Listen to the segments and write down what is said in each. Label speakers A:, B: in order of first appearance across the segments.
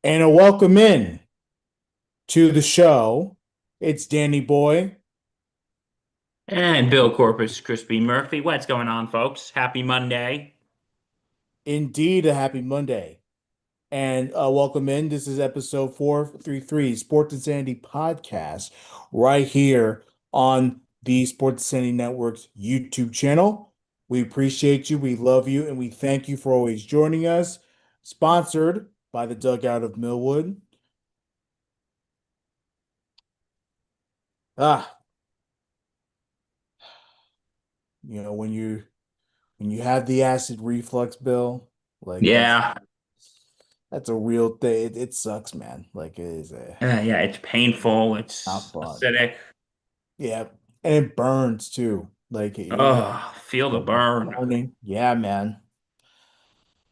A: And a welcome in to the show. It's Danny Boy.
B: And Bill Corpus, Crispy Murphy. What's going on, folks? Happy Monday.
A: Indeed, a happy Monday. And welcome in. This is episode 433, Sports Insanity Podcast, right here on the Sports Insanity Network's YouTube channel. We appreciate you, we love you, and we thank you for always joining us. Sponsored by the Dugout of Millwood. Ah, when you have the acid reflux, Bill, like
B: Yeah.
A: that's a real thing. It sucks, man. Like it is
B: Yeah, it's painful.
A: not
B: It's
A: fun.
B: acidic.
A: Yeah, and it burns too. Like
B: Oh, feel the burn.
A: burning. Yeah, man.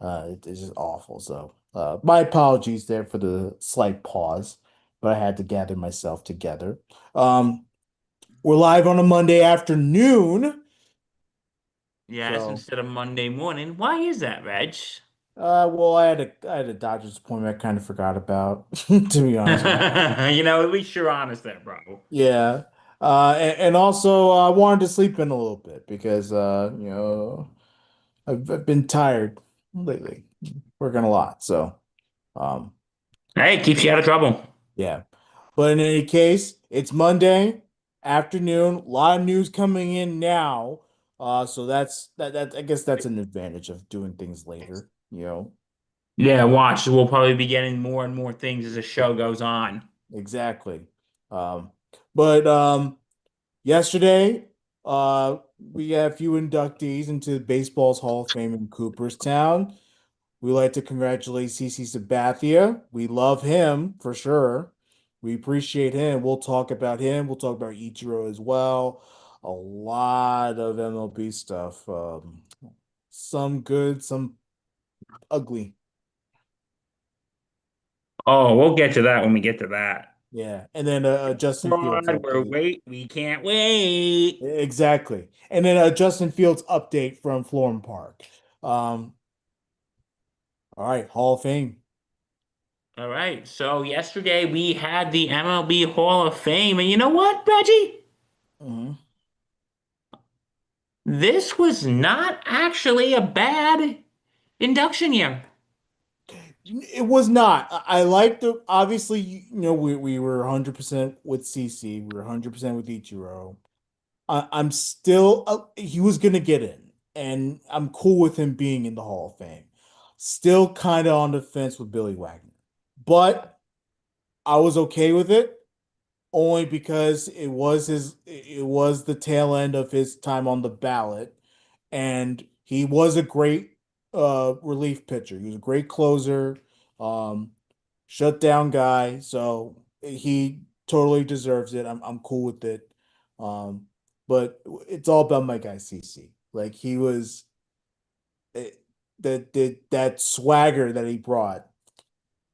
A: It's just awful. So, my apologies there for the slight pause, but I had to gather myself together. Um, we're live on a Monday afternoon,
B: Yes,
A: so
B: instead of Monday morning. Why is that, Reg?
A: well, I had a doctor's appointment I kind of forgot about, to be honest with you.
B: At least you're honest there, bro.
A: Yeah. And also I wanted to sleep in a little bit because I've been tired lately, working a lot. So um
B: Hey, keeps you out of trouble.
A: yeah. But in any case, it's Monday afternoon, a lot of news coming in now. So that I guess that's an advantage of doing things later.
B: Yeah, watch. We'll probably be getting more and more things as the show goes on.
A: Exactly. Um but yesterday, we had a few inductees into baseball's Hall of Fame in Cooperstown. We like to congratulate CC Sabathia. We love him for sure. We appreciate him. We'll talk about him. We'll talk about Ichiro as well. A lot of MLB stuff. Some good, some ugly.
B: Oh, we'll get to that when we get to that.
A: Yeah. And then Justin Fields
B: God,
A: update.
B: we can't wait.
A: Exactly. And then Justin Fields update from Florham Park. Um, all right, Hall of Fame.
B: All right. So yesterday we had the MLB Hall of Fame, and you know what, Reggie?
A: Mhm.
B: This was not actually a bad induction year.
A: It was not. I like the obviously, we were 100% with CC. We were 100% with Ichiro. I'm still he was gonna get in, and I'm cool with him being in the Hall of Fame. Still kind of on the fence with Billy Wagner, but I was okay with it only because it was the tail end of his time on the ballot, and he was a great relief pitcher. He was a great closer, um, shutdown guy. So he totally deserves it. I'm cool with it. Um, but it's all about my guy CC. Like he was eh, that swagger that he brought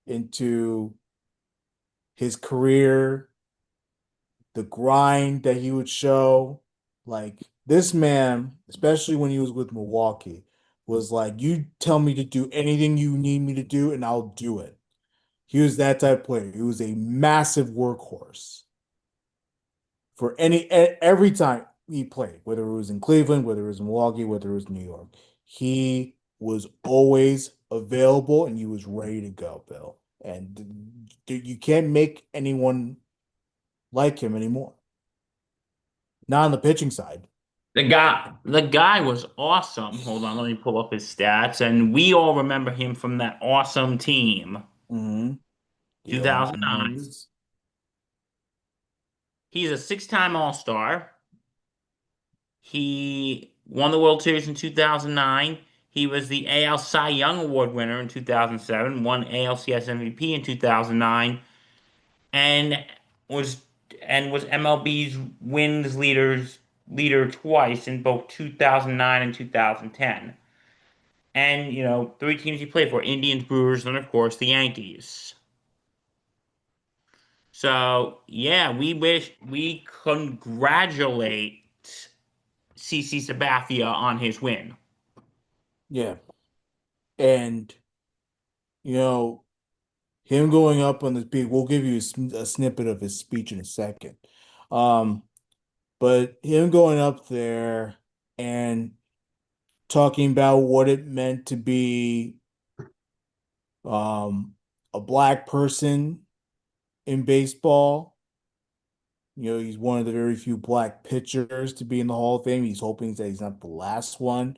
A: into his career, the grind that he would show. Like this man, especially when he was with Milwaukee, was like, you tell me to do anything you need me to do, and I'll do it. He was that type of player. He was a massive workhorse for every time he played, whether it was in Cleveland, whether it was in Milwaukee, whether it was New York. He was always available and he was ready to go, Bill. And you can't make anyone like him anymore. Not on the pitching side.
B: The guy was awesome. Hold on, let me pull up his stats, and we all remember him from that awesome team,
A: Hmm. The
B: 2009.
A: Illinois.
B: He's a six-time All-Star. He won the World Series in 2009. He was the AL Cy Young Award winner in 2007, won ALCS MVP in 2009, and was was MLB's wins leader twice in both 2009 and 2010. And three teams he played for: Indians, Brewers, and of course the Yankees. So yeah, we congratulate CC Sabathia on his win.
A: Yeah. And, you know, him going up on the speech. We'll give you a snippet of his speech in a second. Um, but him going up there and talking about what it meant to be um, a black person in baseball. You know, he's one of the very few black pitchers to be in the Hall of Fame. He's hoping that he's not the last one.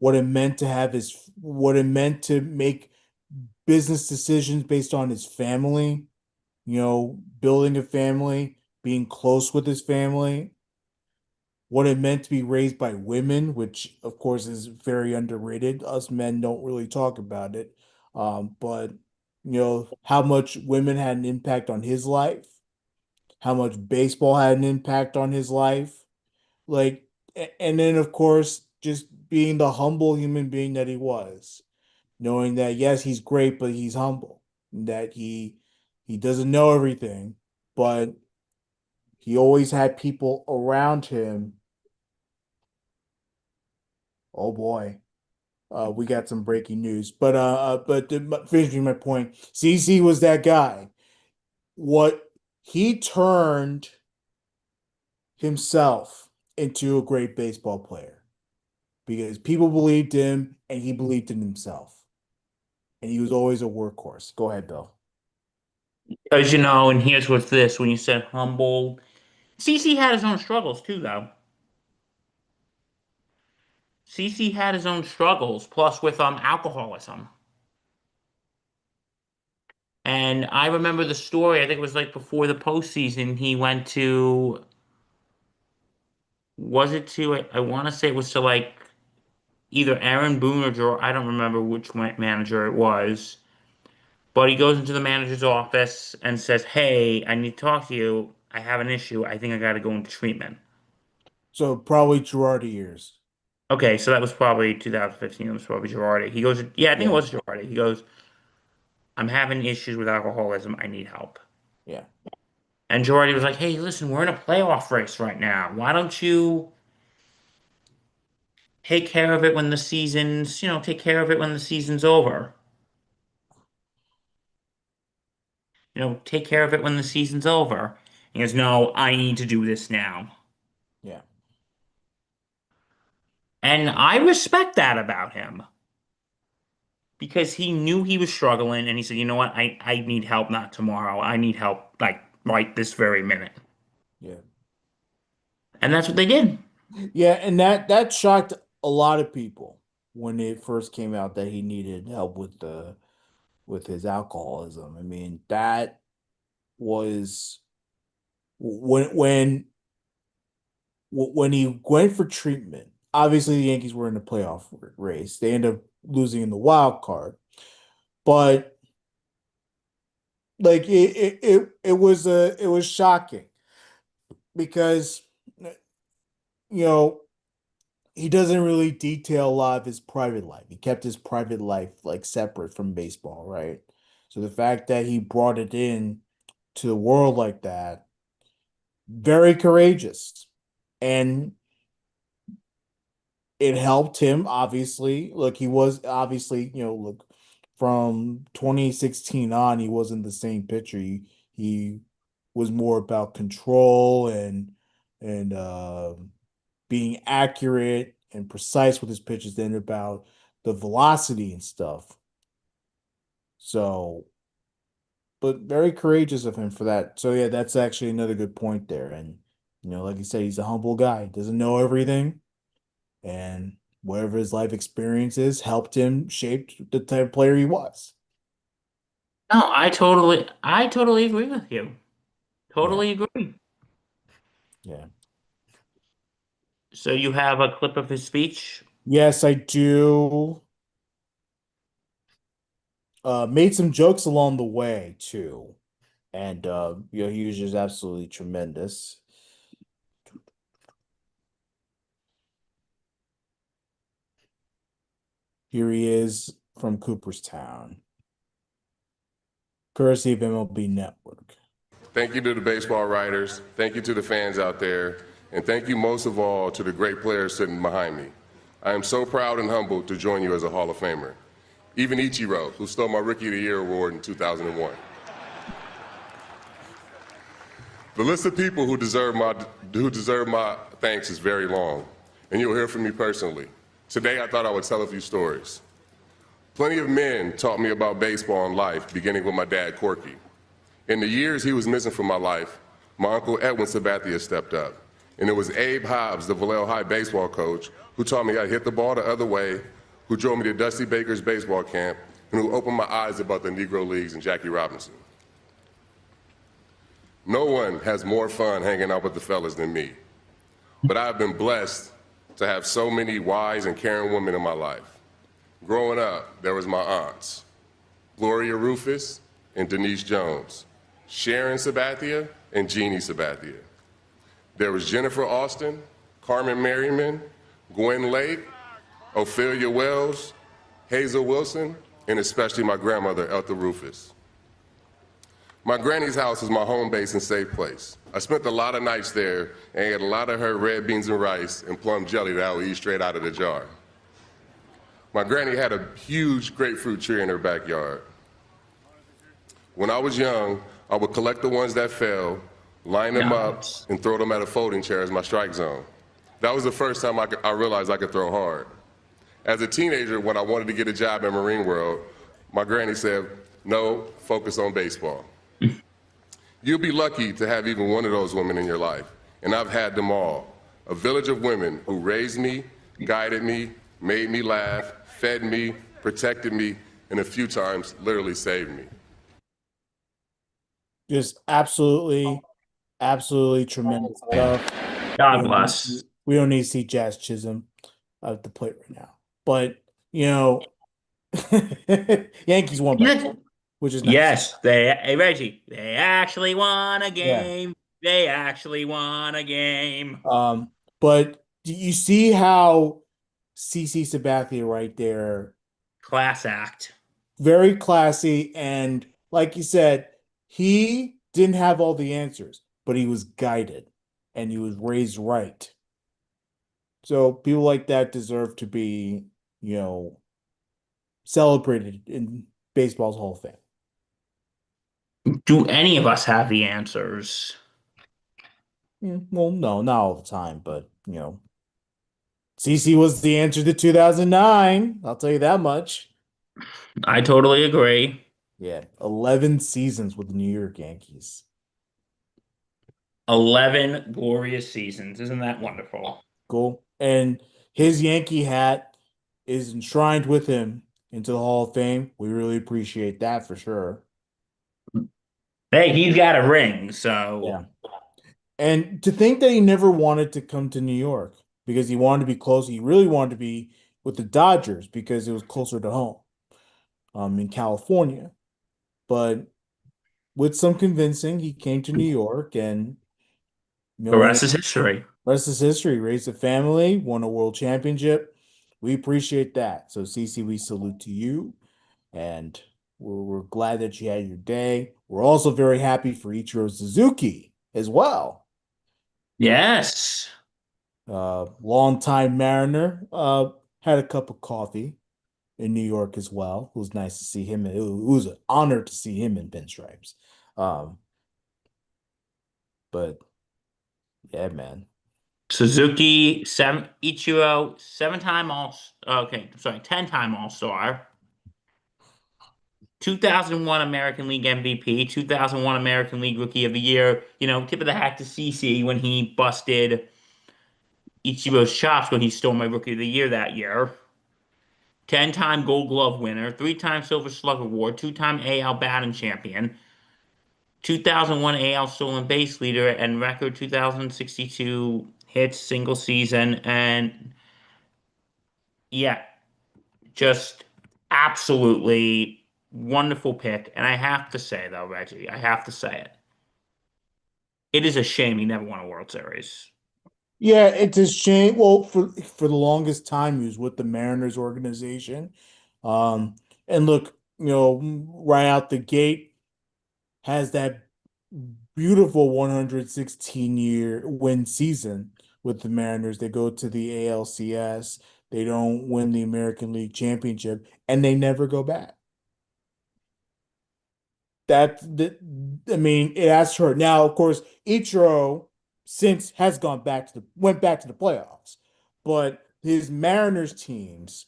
A: What it meant to make business decisions based on his family, you know, building a family, being close with his family, what it meant to be raised by women, which of course is very underrated. Us men don't really talk about it. But you know, how much women had an impact on his life, how much baseball had an impact on his life. Like, and then of course, just being the humble human being that he was, knowing that yes, he's great, but he's humble, that he doesn't know everything, but he always had people around him. Oh boy. We got some breaking news, finishing my point, CC was that guy. What he turned himself into a great baseball player because people believed him and he believed in himself, and he was always a workhorse. Go ahead, Bill.
B: Because, you know, and here's what's this, when you said humble, CC had his own struggles too, though. CC had his own struggles, plus with alcoholism. And I remember the story, I think it was like before the postseason, he went to, was it to, I want to say it was to like either Aaron Boone or Joe, I don't remember which manager it was. But he goes into the manager's office and says, "Hey, I need to talk to you. I have an issue. I think I got to go into treatment."
A: So probably Girardi years.
B: Okay, so that was probably 2015. It was probably Girardi. He goes, "Yeah, I think it
A: Yeah,
B: was Girardi." He goes, "I'm having issues with alcoholism. I need help."
A: yeah,
B: And Girardi was like, "Hey, listen, we're in a playoff race right now. Why don't you take care of it when the season's, take care of it when the season's over? Take care of it when the season's over." He goes, "No, I need to do this now."
A: yeah,
B: And I respect that about him because he knew he was struggling and he said, "You know what? I need help, not tomorrow. I need help like right this very minute."
A: yeah.
B: And that's what they did.
A: Yeah, and that shocked a lot of people when it first came out that he needed help with his alcoholism. I mean, that was when he went for treatment. Obviously, the Yankees were in the playoff race. They ended up losing in the wild card, but like it was shocking because you know he doesn't really detail a lot of his private life. He kept his private life like separate from baseball, right? So the fact that he brought it in to the world like that, very courageous. And it helped him, obviously. Look, he was obviously, look, from 2016 on, he wasn't the same pitcher. He was more about control and being accurate and precise with his pitches than about the velocity and stuff. So, but very courageous of him for that. So yeah, that's actually another good point there. And like you said, he's a humble guy. Doesn't know everything, and whatever his life experiences helped him shape the type of player he was.
B: No, I totally agree with you.
A: Yeah,
B: Totally agree.
A: yeah.
B: So you have a clip of his speech?
A: Yes, I do. Made some jokes along the way too. And he was just absolutely tremendous. Here he is from Cooperstown, courtesy of MLB Network.
C: Thank you to the baseball writers. Thank you to the fans out there. And thank you most of all to the great players sitting behind me. I am so proud and humbled to join you as a Hall of Famer. even Ichiro, who stole my Rookie of the Year award in 2001. The list of people who deserve my thanks is very long, and you'll hear from me personally. Today, I thought I would tell a few stories. Plenty of men taught me about baseball and life, beginning with my dad, Corky. In the years he was missing from my life, my uncle Edwin Sabathia stepped up, and it was Abe Hobbs, the Vallejo High baseball coach, who taught me how to hit the ball the other way, who drove me to Dusty Baker's baseball camp, and who opened my eyes about the Negro Leagues and Jackie Robinson. No one has more fun hanging out with the fellas than me, but I've been blessed to have so many wise and caring women in my life. Growing up, there was my aunts, Gloria Rufus and Denise Jones, Sharon Sabathia and Jeannie Sabathia. There was Jennifer Austin, Carmen Merriman, Gwen Lake, Ophelia Wells, Hazel Wilson, and especially my grandmother, Eltha Rufus. My granny's house was my home base and safe place. I spent a lot of nights there and ate a lot of her red beans and rice and plum jelly that I would eat straight out of the jar. My granny had a huge grapefruit tree in her backyard. When I was young, I would collect the ones that fell, line them up, and throw them at a folding chair as my strike zone. That was the first time I realized I could throw hard. As a teenager, when I wanted to get a job at Marine World, my granny said, "No, focus on baseball." You'll be lucky to have even one of those women in your life, and I've had them all. A village of women who raised me, guided me, made me laugh, fed me, protected me, and a few times literally saved me.
A: Just absolutely, absolutely tremendous stuff.
B: God bless.
A: We don't need to see Jazz Chisholm at the plate right now. But, you know, Yankees won by 2, which is nice.
B: Yes, hey Reggie, they actually won a game. Yeah. They actually won a game.
A: But do you see how CC Sabathia right there?
B: Class act.
A: Very classy. And like you said, he didn't have all the answers, but he was guided and he was raised right. So people like that deserve to be, celebrated in baseball's Hall of Fame.
B: Do any of us have the answers?
A: Well, no, not all the time, but CC was the answer to 2009. I'll tell you that much.
B: I totally agree.
A: Yeah, 11 seasons with the New York Yankees.
B: 11 glorious seasons. Isn't that wonderful?
A: Cool. And his Yankee hat is enshrined with him into the Hall of Fame. We really appreciate that for sure.
B: Hey, he's got a ring, so
A: yeah. And to think that he never wanted to come to New York because he wanted to be close. He really wanted to be with the Dodgers because it was closer to home, in California. But with some convincing, he came to New York, and
B: the rest is history.
A: Rest is history. Raised a family, won a world championship. We appreciate that. So, CC, we salute to you, and we're glad that you had your day. We're also very happy for Ichiro Suzuki as well.
B: Yes.
A: Longtime Mariner. Had a cup of coffee in New York as well. It was nice to see him. It was an honor to see him in pinstripes. But yeah, man.
B: Suzuki, Ichiro, 10-time All-Star. 2001 American League MVP, 2001 American League Rookie of the Year. Tip of the hat to CC when he busted Ichiro's chops when he stole my Rookie of the Year that year. 10-time Gold Glove winner, 3-time Silver Slug Award, 2-time AL batting champion, 2001 AL stolen base leader, and record 2,062 hits single season. And yeah, just absolutely wonderful pick. And I have to say, though, Reggie, I have to say it. It is a shame he never won a World Series.
A: Yeah, it's a shame. Well, for the longest time, he was with the Mariners organization. And look, right out the gate, has that beautiful 116-year win season with the Mariners. They go to the ALCS. They don't win the American League Championship, and they never go back. I mean, it has hurt. Now, of course, Ichiro since has gone back to the went back to the playoffs, but his Mariners teams,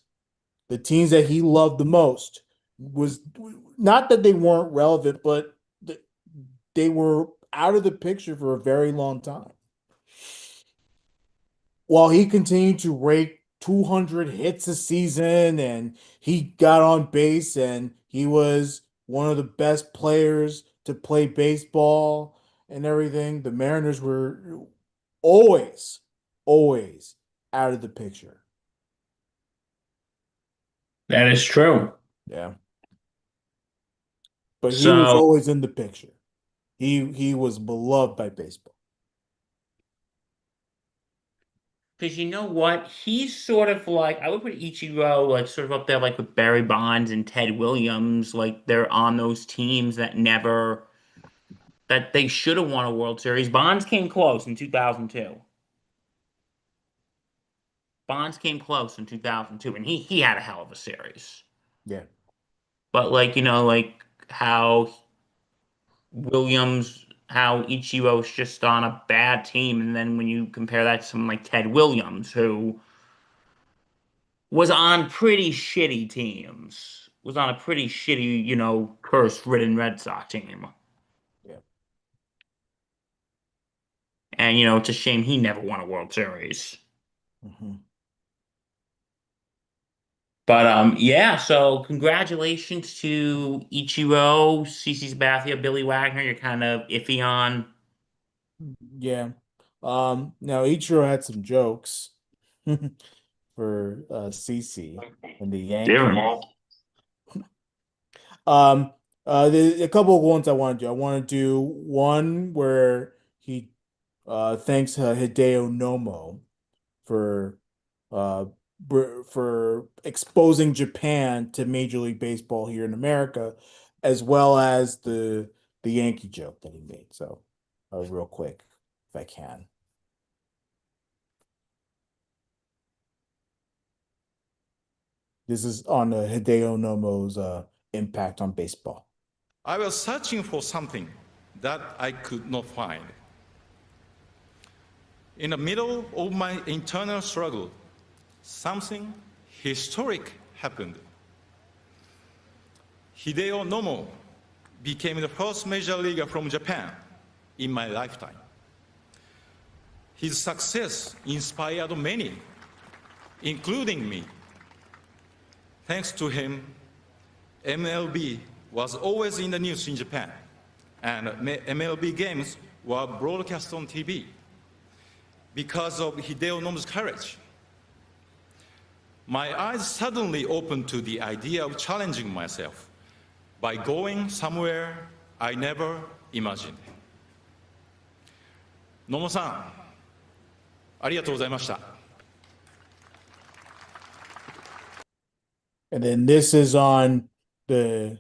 A: the teams that he loved the most, was not that they weren't relevant, but they were out of the picture for a very long time. While he continued to rake 200 hits a season and he got on base and he was one of the best players to play baseball and everything, the Mariners were always, always out of the picture.
B: That is true.
A: Yeah. But he was
B: So,
A: always in the picture. He was beloved by baseball.
B: because you know what? He's sort of like, I would put Ichiro like sort of up there like with Barry Bonds and Ted Williams. Like they're on those teams that never, that they should have won a World Series. Bonds came close in 2002. Bonds came close in 2002, and he had a hell of a series.
A: Yeah.
B: But like, like how Williams, how Ichiro's just on a bad team, and then when you compare that to someone like Ted Williams, who was on pretty shitty teams, was on a pretty shitty, curse-ridden Red Sox team.
A: Yeah.
B: And, it's a shame he never won a World Series.
A: Mm-hmm.
B: But yeah, so congratulations to Ichiro, CC Sabathia, Billy Wagner. You're kind of iffy on.
A: Yeah. Now Ichiro had some jokes for CC and the Yankees.
B: Different.
A: Um, a couple of ones I want to do. I want to do one where he thanks Hideo Nomo for uh for exposing Japan to Major League Baseball here in America, as well as the Yankee joke that he made. So, real quick, if I can. This is on Hideo Nomo's impact on baseball.
D: I was searching for something that I could not find. In the middle of my internal struggle, something historic happened. Hideo Nomo became the first major leaguer from Japan in my lifetime. His success inspired many, including me. Thanks to him, MLB was always in the news in Japan, and MLB games were broadcast on TV because of Hideo Nomo's courage. My eyes suddenly opened to the idea of challenging myself by going somewhere I never imagined. Nomo-san, ありがとうございました。
A: And then this is on the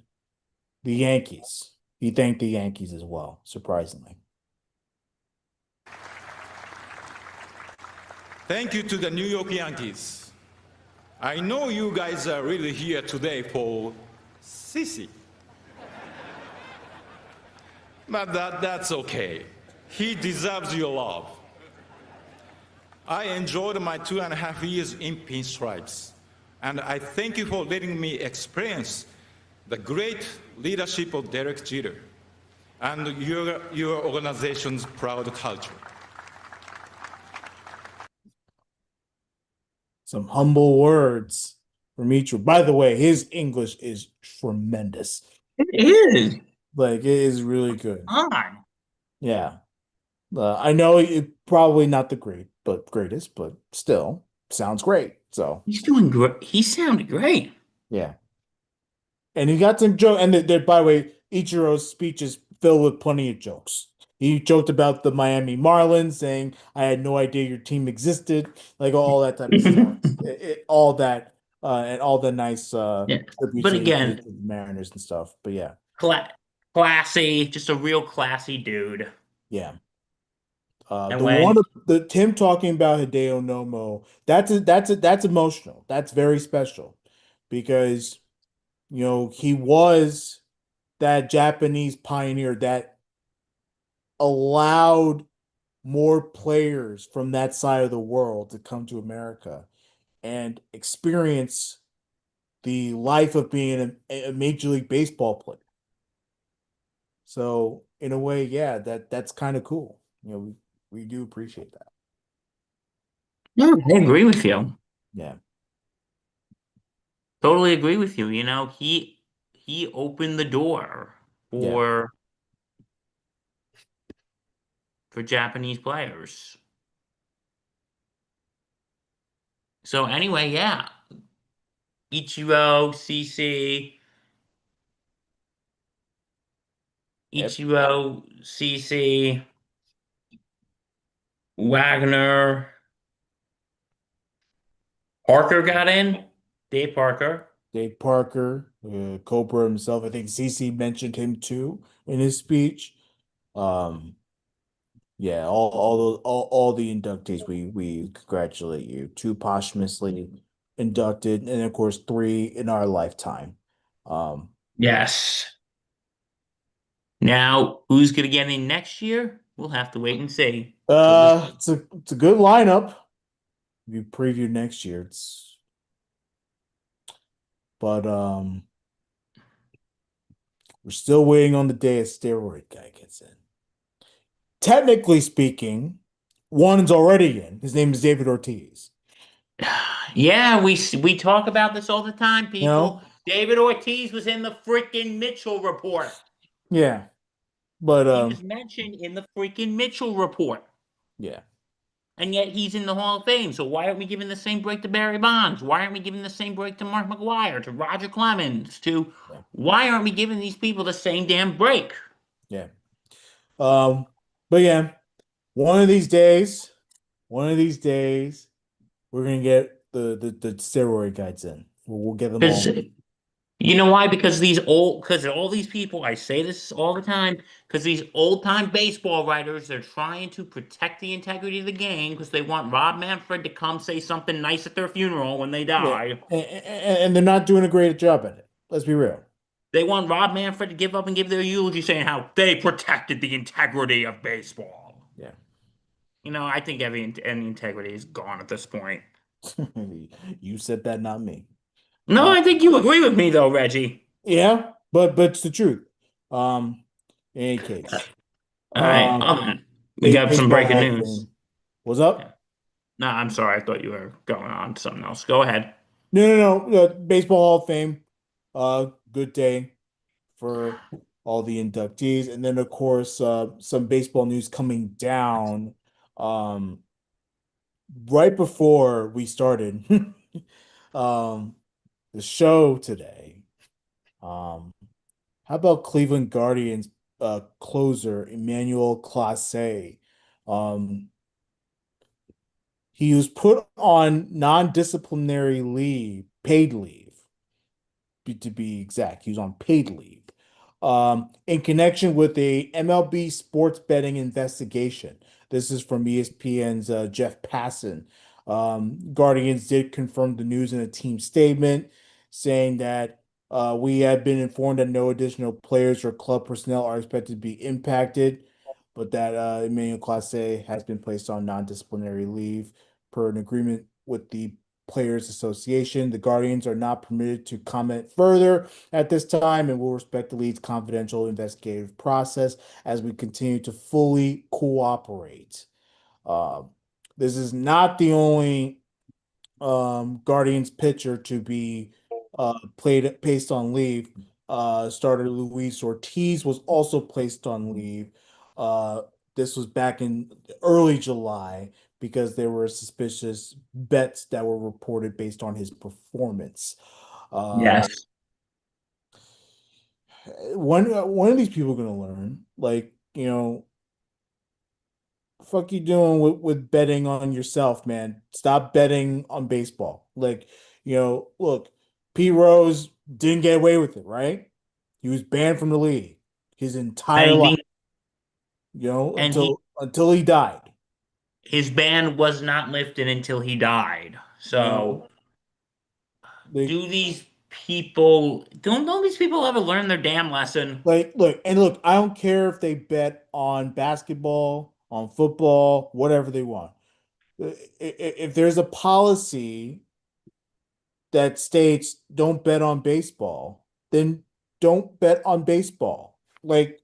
A: Yankees. He thanked the Yankees as well, surprisingly.
D: Thank you to the New York Yankees. I know you guys are really here today for Sissy. But that's okay. He deserves your love. I enjoyed my 2.5 years in pinstripes, and I thank you for letting me experience the great leadership of Derek Jeter and your organization's proud culture.
A: Some humble words from each. By the way, his English is tremendous.
B: It is.
A: Like, it is really good.
B: On.
A: Yeah. I know it probably not the greatest, but still sounds great. So
B: He's doing great. He sounded great.
A: yeah. And he got some joke. And by the way, Ichiro's speech is filled with plenty of jokes. He joked about the Miami Marlins, saying, "I had no idea your team existed," like all that type of stuff. All that and all the nice
B: Yeah.
A: tributes
B: But
A: that he
B: again,
A: paid to the Mariners and stuff. But yeah,
B: classy, just a real classy dude.
A: yeah.
B: And
A: The one,
B: when,
A: the Tim talking about Hideo Nomo, that's emotional. That's very special because he was that Japanese pioneer that allowed more players from that side of the world to come to America and experience the life of being a Major League Baseball player. So in a way, yeah, that's kind of cool. We do appreciate that.
B: yeah, I agree with you.
A: Yeah.
B: Totally agree with you. He opened the door
A: Yeah.
B: for Japanese players. So anyway, yeah, Ichiro, CC,
A: Yep.
B: Ichiro, CC, Wagner, Parker got in. Dave Parker.
A: Dave Parker, Cobra himself. I think CC mentioned him too in his speech. Um, yeah, all the inductees, we congratulate you. Two posthumously inducted, and of course three in our lifetime. Um,
B: Yes. Now, who's going to get in next year? We'll have to wait and see. So this,
A: it's a good lineup. We preview next year. But we're still waiting on the day a steroid guy gets in. Technically speaking, one's already in. His name is David Ortiz.
B: yeah, we talk about this all the time,
A: You
B: people.
A: know?
B: David Ortiz was in the freaking Mitchell report.
A: Yeah. But
B: He was mentioned in the freaking Mitchell report.
A: yeah.
B: And yet he's in the Hall of Fame. So why aren't we giving the same break to Barry Bonds? Why aren't we giving the same break to Mark McGwire, to Roger Clemens, to
A: Yeah.
B: why aren't we giving these people the same damn break?
A: Yeah. Um, but yeah, one of these days, one of these days, we're gonna get the steroid guys in. We'll get them
B: Because
A: all.
B: you know why? Because all these people, I say this all the time, because these old time baseball writers, they're trying to protect the integrity of the game because they want Rob Manfred to come say something nice at their funeral when they
A: Yeah.
B: die.
A: And they're not doing a great job at it. Let's be real.
B: They want Rob Manfred to give up and give their eulogy saying how they protected the integrity of baseball.
A: Yeah.
B: I think any integrity is gone at this point.
A: You said that, not me.
B: No,
A: Uh,
B: I think you agree with me though, Reggie.
A: yeah, but it's the truth. In any case,
B: All right.
A: um,
B: We got some
A: Baseball
B: breaking
A: Hall of
B: news.
A: Fame. What's
B: Yeah.
A: up?
B: No, I'm sorry. I thought you were going on to something else. Go ahead.
A: No. Baseball Hall of Fame. Good day for all the inductees, and then of course, some baseball news coming down. Um, right before we started, um, the show today. Um, how about Cleveland Guardians closer Emmanuel Clase? Um, he was put on non-disciplinary leave, paid leave, to be exact. He was on paid leave in connection with a MLB sports betting investigation. This is from ESPN's Jeff Passan. Guardians did confirm the news in a team statement, saying that we have been informed that no additional players or club personnel are expected to be impacted, but that Emmanuel Clase has been placed on non-disciplinary leave per an agreement with the Players Association. The Guardians are not permitted to comment further at this time and will respect the league's confidential investigative process as we continue to fully cooperate. Uh, this is not the only Guardians pitcher to be placed on leave. Starter Luis Ortiz was also placed on leave. Uh, this was back in early July because there were suspicious bets that were reported based on his performance. Um,
B: Yes.
A: one of these people gonna learn, like, fuck you doing with betting on yourself, man. Stop betting on baseball. Like, look, P. Rose didn't get away with it, right? He was banned from the league his
B: And
A: entire
B: he
A: life,
B: think, and he
A: until he died.
B: his ban was not lifted until he died.
A: No,
B: So
A: they
B: do these people don't these people ever learn their damn lesson?
A: like look. I don't care if they bet on basketball, on football, whatever they want. If there's a policy that states don't bet on baseball, then don't bet on baseball. Like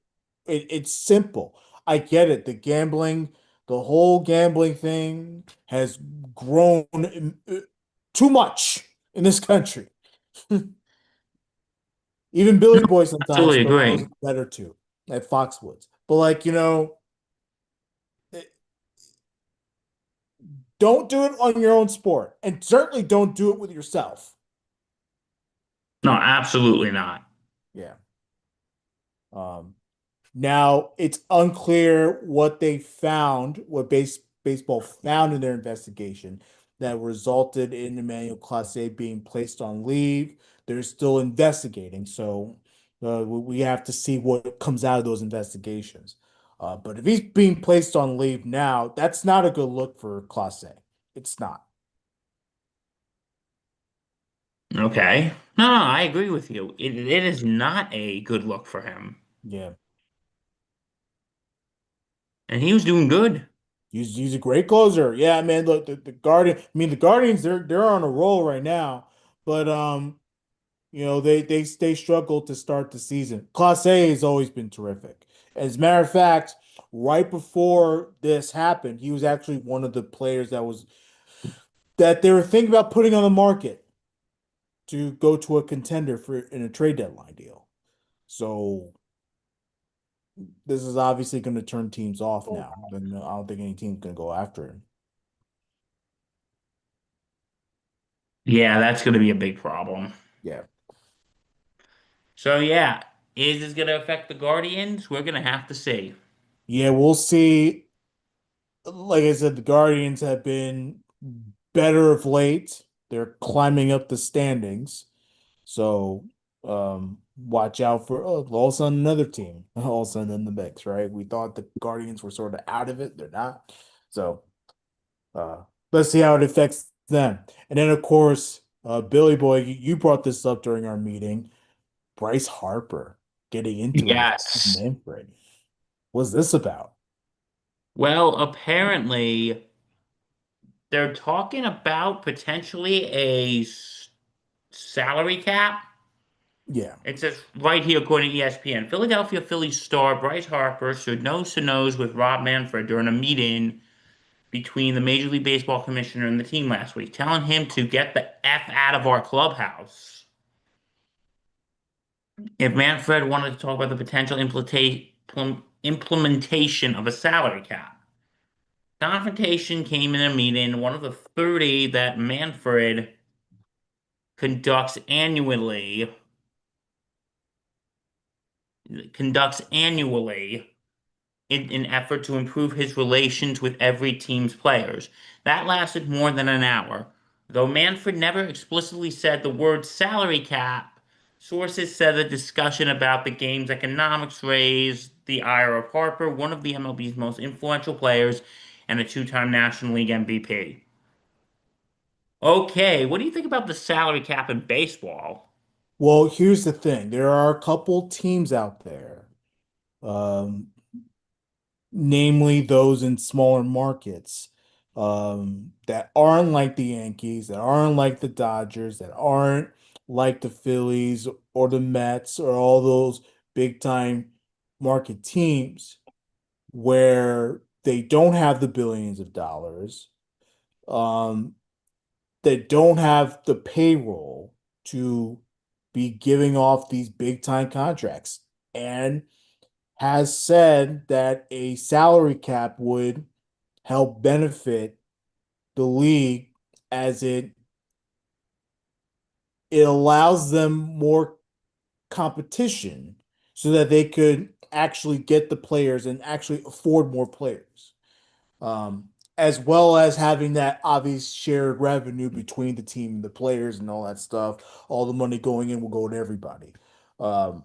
A: it's simple. I get it. The whole gambling thing has grown too much in this country. Even Billy Boy sometimes
B: Absolutely
A: throws
B: agree.
A: it better too at Foxwoods. But like, don't do it on your own sport, and certainly don't do it with yourself.
B: No, absolutely not.
A: Yeah. Um, Now it's unclear what they found, what baseball found in their investigation that resulted in Emmanuel Clase being placed on leave. They're still investigating, so we have to see what comes out of those investigations. But if he's being placed on leave now, that's not a good look for Clase. It's not.
B: Okay. No, no, I agree with you. It is not a good look for him.
A: Yeah,
B: And he was doing good.
A: he's a great closer. Yeah, man. Look, the Guardian. I mean, the Guardians. They're on a roll right now, but they struggle to start the season. Class A has always been terrific. As a matter of fact, right before this happened, he was actually one of the players that they were thinking about putting on the market to go to a contender for in a trade deadline deal. So this is obviously going to turn teams off now. Then I don't think any team's going to go after him.
B: Yeah, that's going to be a big problem.
A: Yeah.
B: So yeah, is this going to affect the Guardians? We're going to have to see.
A: Yeah, we'll see. Like I said, the Guardians have been better of late. They're climbing up the standings. So watch out for all of a sudden another team all of a sudden in the mix, right? We thought the Guardians were sort of out of it. They're not. So uh let's see how it affects them. And then of course, Billy Boy, you brought this up during our meeting. Bryce Harper getting into it with
B: Yes.
A: Manfred. What's this about?
B: Well, apparently they're talking about potentially salary cap.
A: Yeah.
B: It says right here, according to ESPN, Philadelphia Phillies star Bryce Harper stood nose to nose with Rob Manfred during a meeting between the Major League Baseball commissioner and the team last week, telling him to get the F out of our clubhouse. If Manfred wanted to talk about the potential implementation of a salary cap. Confrontation came in a meeting, one of the 30 that Manfred conducts annually, conducts annually in an effort to improve his relations with every team's players. That lasted more than an hour. Though Manfred never explicitly said the word salary cap, sources said the discussion about the game's economics raised the ire of Harper, one of the MLB's most influential players and a two-time National League MVP. Okay, what do you think about the salary cap in baseball?
A: Well, here's the thing. There are a couple teams out there, um, namely those in smaller markets, that aren't like the Yankees, that aren't like the Dodgers, that aren't like the Phillies or the Mets or all those big time market teams where they don't have the billions of dollars, um, that don't have the payroll to be giving off these big time contracts, and has said that a salary cap would help benefit the league as it allows them more competition so that they could actually get the players and actually afford more players. As well as having that obvious shared revenue between the team and the players and all that stuff. All the money going in will go to everybody. Um,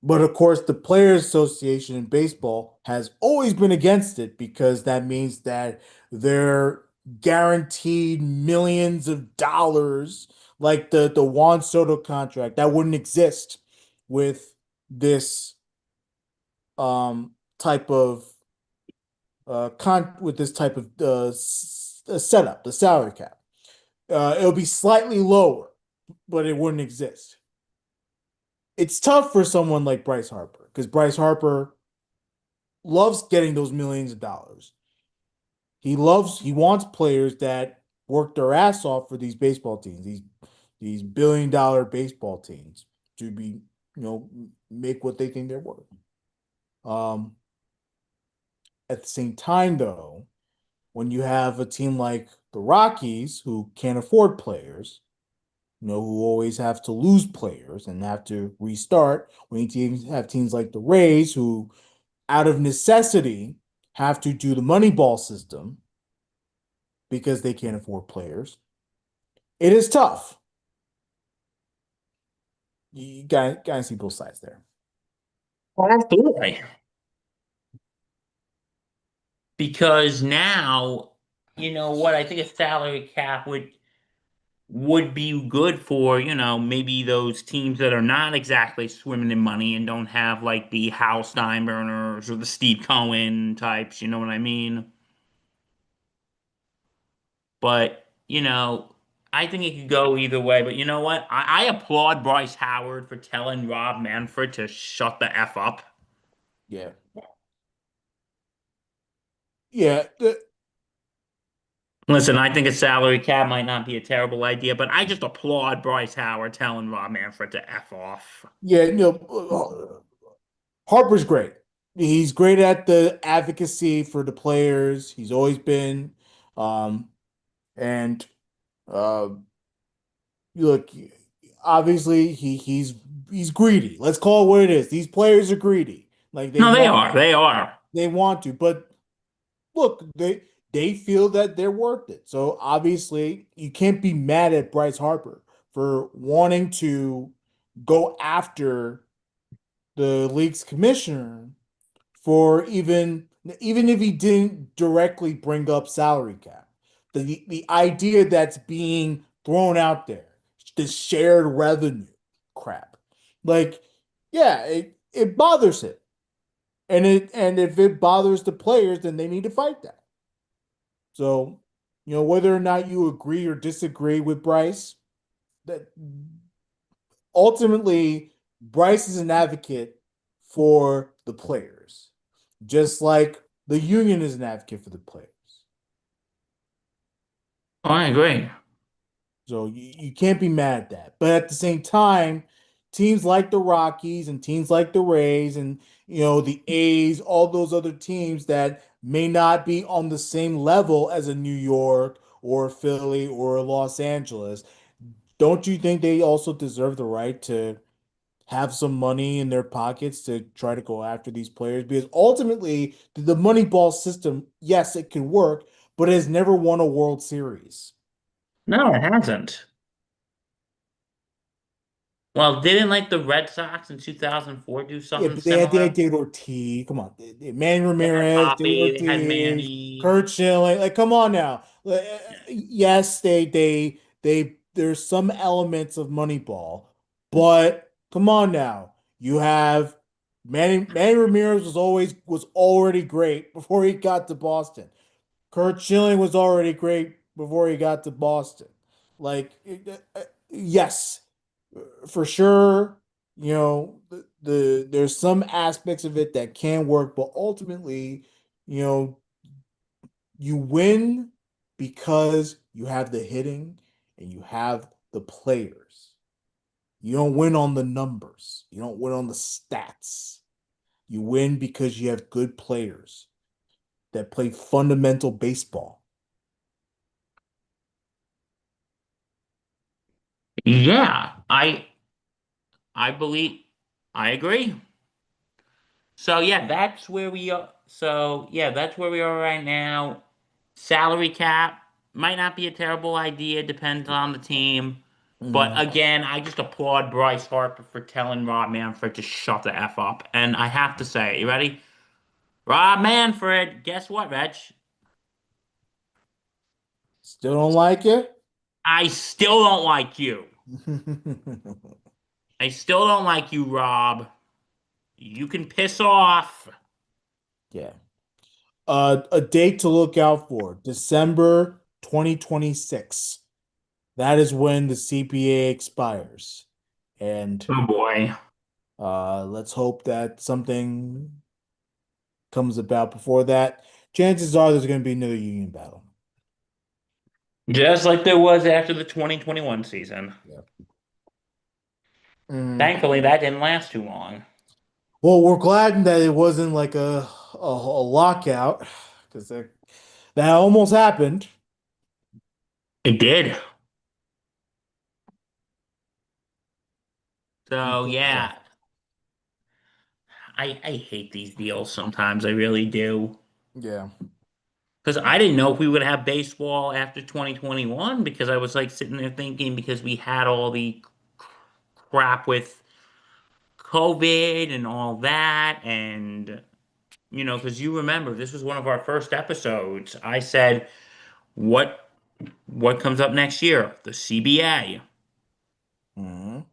A: But of course, the Players Association in baseball has always been against it because that means that they're guaranteed millions of dollars, like the Juan Soto contract that wouldn't exist with this type of con with this type of setup, the salary cap. It'll be slightly lower, but it wouldn't exist. It's tough for someone like Bryce Harper because Bryce Harper loves getting those millions of dollars. He wants players that work their ass off for these baseball teams, these billion-dollar baseball teams to be, make what they think they're worth. Um, at the same time, though, when you have a team like the Rockies who can't afford players, who always have to lose players and have to restart, when you have teams like the Rays who, out of necessity, have to do the money ball system because they can't afford players. It is tough. You gotta see both sides there.
B: Absolutely. Because now, you know what, I think a salary cap would be good for, maybe those teams that are not exactly swimming in money and don't have like the Hal Steinburners or the Steve Cohen types, you know what I mean? But, I think it could go either way. But you know what? I applaud Bryce Howard for telling Rob Manfred to shut the F up.
A: Yeah. Yeah.
B: Listen, I think a salary cap might not be a terrible idea, but I just applaud Bryce Howard telling Rob Manfred to F off.
A: Yeah, Harper's great. He's great at the advocacy for the players. He's always been. And uh, look, obviously he's greedy. Let's call it what it is. These players are greedy. Like
B: No, they are. They are.
A: they want to, but look, they feel that they're worth it. So obviously you can't be mad at Bryce Harper for wanting to go after the league's commissioner for even if he didn't directly bring up salary cap. The idea that's being thrown out there, the shared revenue crap. Like, yeah, it bothers him. And if it bothers the players, then they need to fight that. So, whether or not you agree or disagree with Bryce, that ultimately Bryce is an advocate for the players, just like the union is an advocate for the players.
B: Oh, I agree.
A: So you can't be mad at that. But at the same time, teams like the Rockies and teams like the Rays and the A's, all those other teams that may not be on the same level as a New York or Philly or Los Angeles, don't you think they also deserve the right to have some money in their pockets to try to go after these players? Because ultimately, the money ball system, yes, it can work, but it has never won a World Series.
B: No, it hasn't. Well, didn't like the Red Sox in 2004 do
A: Yeah,
B: something
A: but they had
B: similar?
A: David Ortiz. Come on, Manny
B: They had
A: Ramirez, David
B: Poppy, they had
A: Ortiz,
B: Manny.
A: Kurt Schilling. Like, come on now. Yes, there's some elements of Moneyball, but come on now. You have Manny Ramirez was already great before he got to Boston. Kurt Schilling was already great before he got to Boston. Like, yes, for sure, there's some aspects of it that can work, but ultimately, you know, you win because you have the hitting and you have the players. You don't win on the numbers. You don't win on the stats. You win because you have good players that play fundamental baseball.
B: Yeah, I believe I agree. So yeah, that's where we are. So yeah, that's where we are right now. Salary cap might not be a terrible idea, depends on the team. But
A: Mm.
B: again, I just applaud Bryce Harper for telling Rob Manfred to shut the F up. And I have to say, you ready? Rob Manfred, guess what, Reg?
A: Still don't like it?
B: I still don't like you. I still don't like you, Rob. You can piss off.
A: Yeah. A date to look out for, December 2026. That is when the CPA expires. And
B: Oh boy.
A: let's hope that something comes about before that. Chances are there's going to be another union battle.
B: Just like there was after the 2021 season.
A: Yeah. Mm.
B: Thankfully, that didn't last too long.
A: Well, we're glad that it wasn't like a lockout because that almost happened.
B: It did. So,
A: So,
B: yeah, I hate these deals sometimes. I really do.
A: yeah.
B: Because I didn't know if we would have baseball after 2021 because I was like sitting there thinking because we had all the crap with COVID and all that. And, because you remember this was one of our first episodes. I said, what what comes up next year? The CBA.
A: Mhm.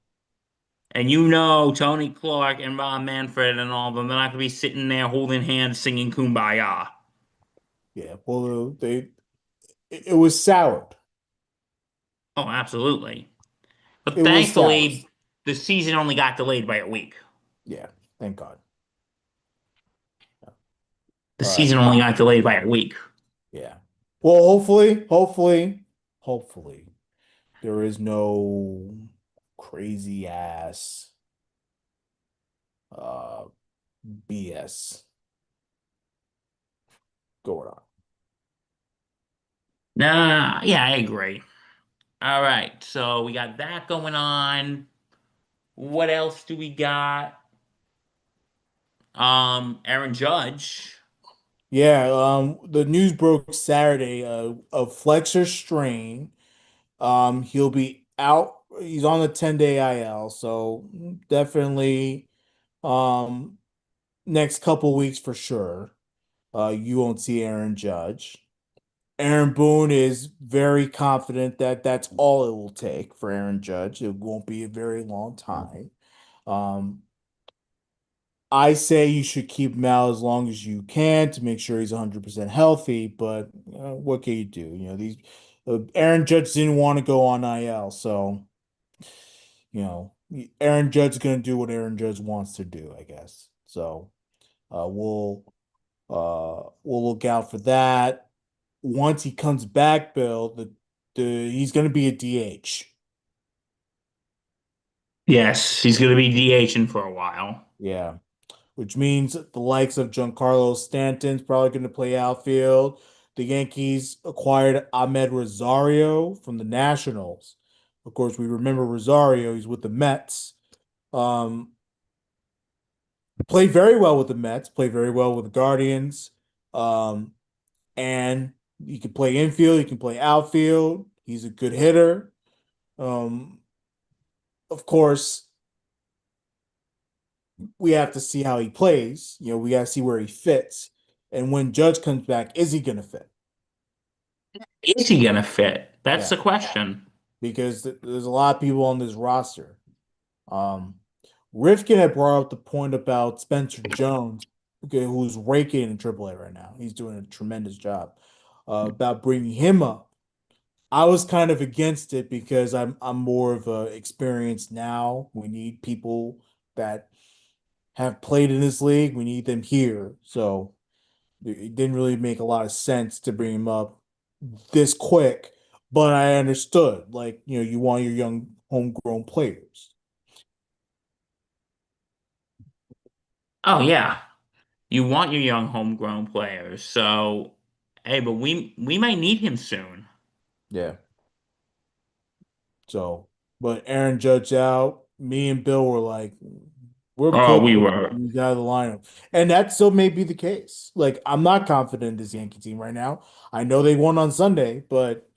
B: And Tony Clark and Rob Manfred and all of them, they're not going to be sitting there holding hands singing Kumbaya.
A: Yeah. Well, it was soured.
B: Oh, absolutely. But
A: It was soured.
B: thankfully, the season only got delayed by a week.
A: Yeah. Thank God.
B: The
A: All right.
B: season only got delayed by a week.
A: Yeah. Well, hopefully, there is no crazy ass uh BS going on.
B: Nah, yeah, I agree. All right, so we got that going on. What else do we got? Aaron Judge.
A: Yeah, the news broke Saturday, a flexor strain. He'll be out. He's on the 10-day IL, so definitely um next couple weeks for sure. You won't see Aaron Judge. Aaron Boone is very confident that that's all it will take for Aaron Judge. It won't be a very long time. Um, I say you should keep him out as long as you can to make sure he's 100% healthy, but what can you do? These Aaron Judge didn't want to go on IL, so Aaron Judge is going to do what Aaron Judge wants to do, I guess. So uh, we'll we'll look out for that. Once he comes back, Bill, he's going to be a DH.
B: Yes, he's going to be DHing for a while.
A: Yeah, which means the likes of Giancarlo Stanton's probably going to play outfield. The Yankees acquired Ahmed Rosario from the Nationals. Of course, we remember Rosario. He's with the Mets. Um, Played very well with the Mets. Played very well with the Guardians. Um, and he can play infield. He can play outfield. He's a good hitter. Um, of course, we have to see how he plays. We got to see where he fits. And when Judge comes back, is he going to fit?
B: Is he going to fit? That's
A: Yeah,
B: the question.
A: because there's a lot of people on this roster. Um, Rifkin had brought up the point about Spencer Jones, okay, who's raking in AAA right now. He's doing a tremendous job about bringing him up. I was kind of against it because I'm more of a experienced now. We need people that have played in this league. We need them here. So it didn't really make a lot of sense to bring him up this quick, but I understood. Like, you want your young homegrown players.
B: Oh, yeah. You want your young homegrown players. So, hey, but we might need him soon.
A: Yeah. So, but Aaron Judge out. Me and Bill were like, we're
B: Oh,
A: putting
B: we were.
A: him out of the lineup. And that still may be the case. Like, I'm not confident in this Yankee team right now. I know they won on Sunday, but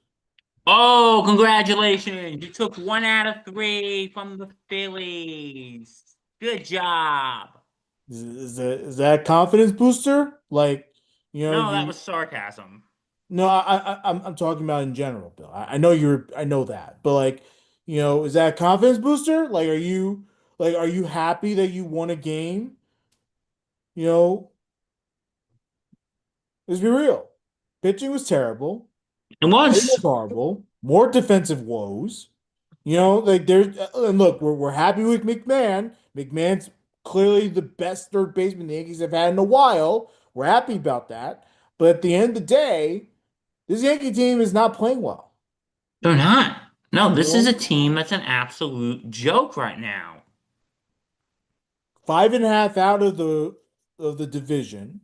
B: Oh, congratulations. You took 1 out of 3 from the Phillies. Good job.
A: Is that a confidence booster? Like,
B: No, that
A: you
B: was sarcasm.
A: no, I'm talking about in general, Bill. I know that, but like, is that a confidence booster? Like, are you happy that you won a game? You know, let's be real. Pitching was terrible.
B: It
A: It was
B: was.
A: horrible. More defensive woes. Like there's and look, we're happy with McMahon. McMahon's clearly the best third baseman the Yankees have had in a while. We're happy about that. But at the end of the day, this Yankee team is not playing well.
B: They're not. No,
A: You
B: this is a
A: know,
B: team that's an absolute joke right now.
A: 5.5 out of the division.